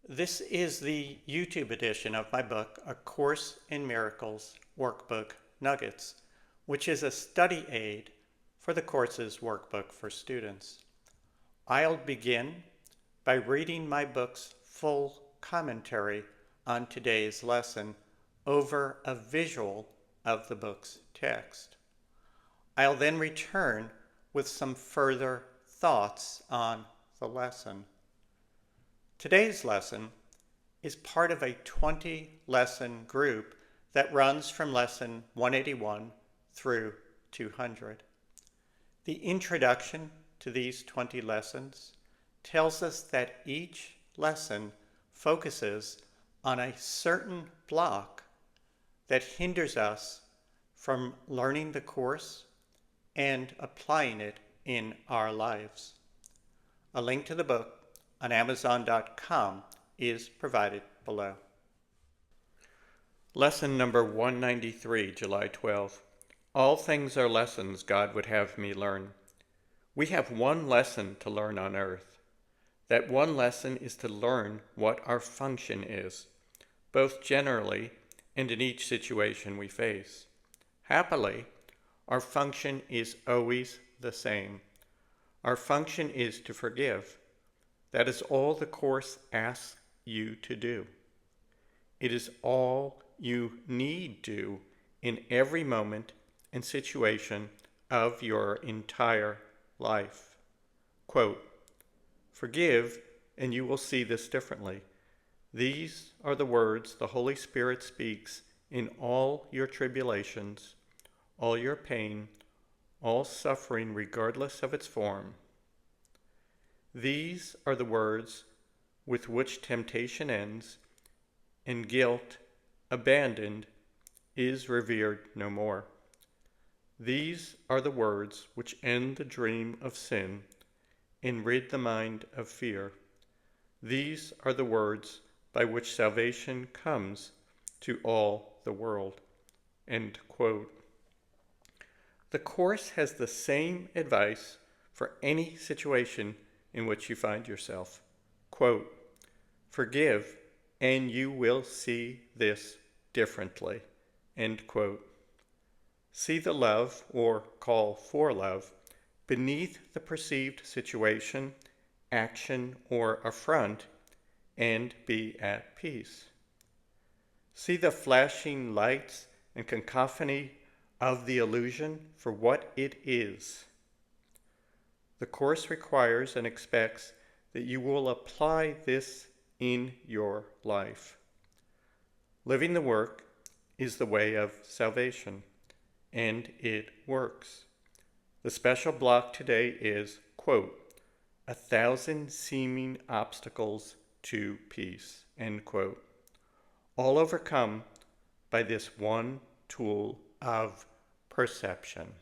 This is the YouTube edition of my book, A Course in Miracles Workbook Nuggets, which is a study aid for the course's workbook for students. I'll begin by reading my book's full commentary on today's lesson over a visual of the book's text. I'll then return with some further thoughts on the lesson. Today's lesson is part of a 20-lesson group that runs from lesson 181 through 200. The introduction to these 20 lessons tells us that each lesson focuses on a certain block that hinders us from learning the course and applying it in our lives. A link to the book on Amazon.com is provided below. Lesson number 193, July 12. All things are lessons God would have me learn. We have one lesson to learn on earth. That one lesson is to learn what our function is, both generally and in each situation we face. Happily, our function is always the same. Our function is to forgive. That is all the Course asks you to do. It is all you need do in every moment and situation of your entire life. Quote, "Forgive, and you will see this differently. These are the words the Holy Spirit speaks in all your tribulations, all your pain, all suffering regardless of its form. These are the words with which temptation ends, and guilt, abandoned, is revered no more. These are the words which end the dream of sin and rid the mind of fear. These are the words by which salvation comes to all the world." End quote. The Course has the same advice for any situation in which you find yourself. Quote, "Forgive, and you will see this differently." End quote. See the love, or call for love, beneath the perceived situation, action, or affront, and be at peace. See the flashing lights and cacophony of the illusion for what it is. The Course requires and expects that you will apply this in your life. Living the work is the way of salvation, and it works. The special block today is, quote, "1,000 seeming obstacles to peace," end quote. All overcome by this one tool of perception.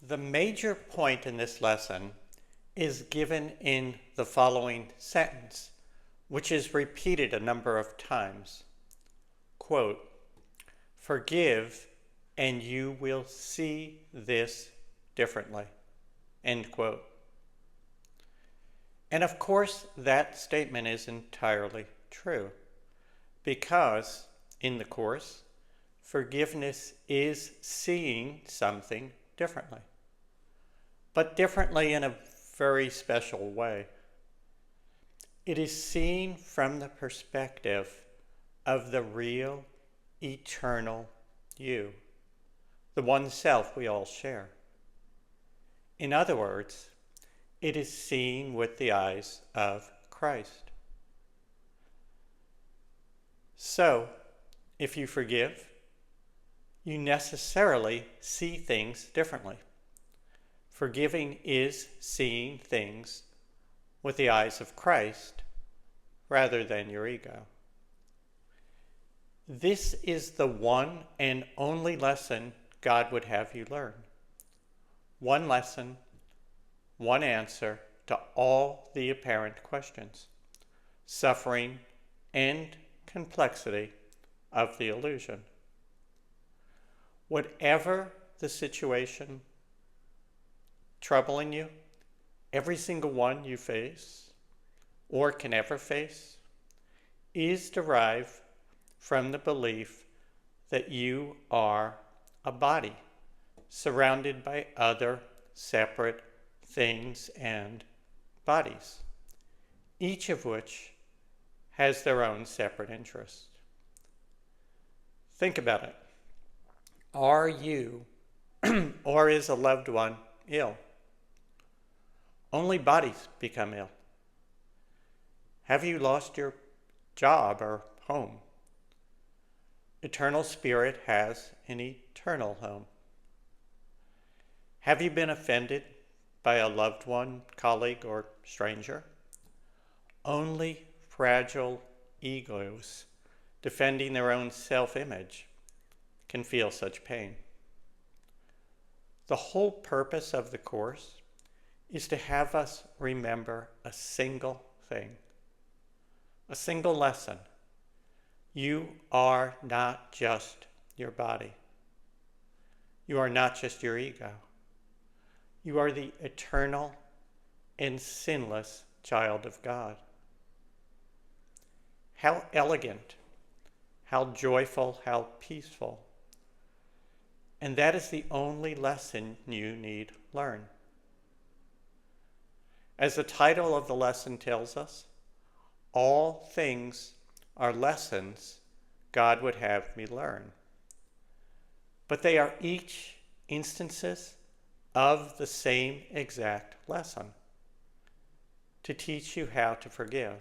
The major point in this lesson is given in the following sentence, which is repeated a number of times. Quote, "Forgive, and you will see this differently." End quote. And of course, that statement is entirely true, because in the Course, forgiveness is seeing something differently, but differently in a very special way. It is seen from the perspective of the real, eternal you, the one self we all share. In other words, it is seen with the eyes of Christ. So, if you forgive, you necessarily see things differently. Forgiving is seeing things with the eyes of Christ rather than your ego. This is the one and only lesson God would have you learn. One lesson, one answer to all the apparent questions, suffering, and complexity of the illusion. Whatever the situation troubling you, every single one you face, or can ever face is derived from the belief that you are a body surrounded by other separate things and bodies, each of which has their own separate interests. Think about it. Are you or is a loved one ill? Only bodies become ill. Have you lost your job or home? Eternal spirit has an eternal home. Have you been offended by a loved one, colleague, or stranger? Only fragile egos defending their own self-image can feel such pain. The whole purpose of the Course is to have us remember a single thing, a single lesson. You are not just your body. You are not just your ego. You are the eternal and sinless child of God. How elegant, how joyful, how peaceful. And that is the only lesson you need learn. As the title of the lesson tells us, all things are lessons God would have me learn. But they are each instances of the same exact lesson, to teach you how to forgive.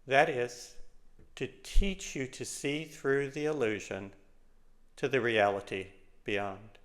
That is, to teach you to see through the illusion to the reality beyond.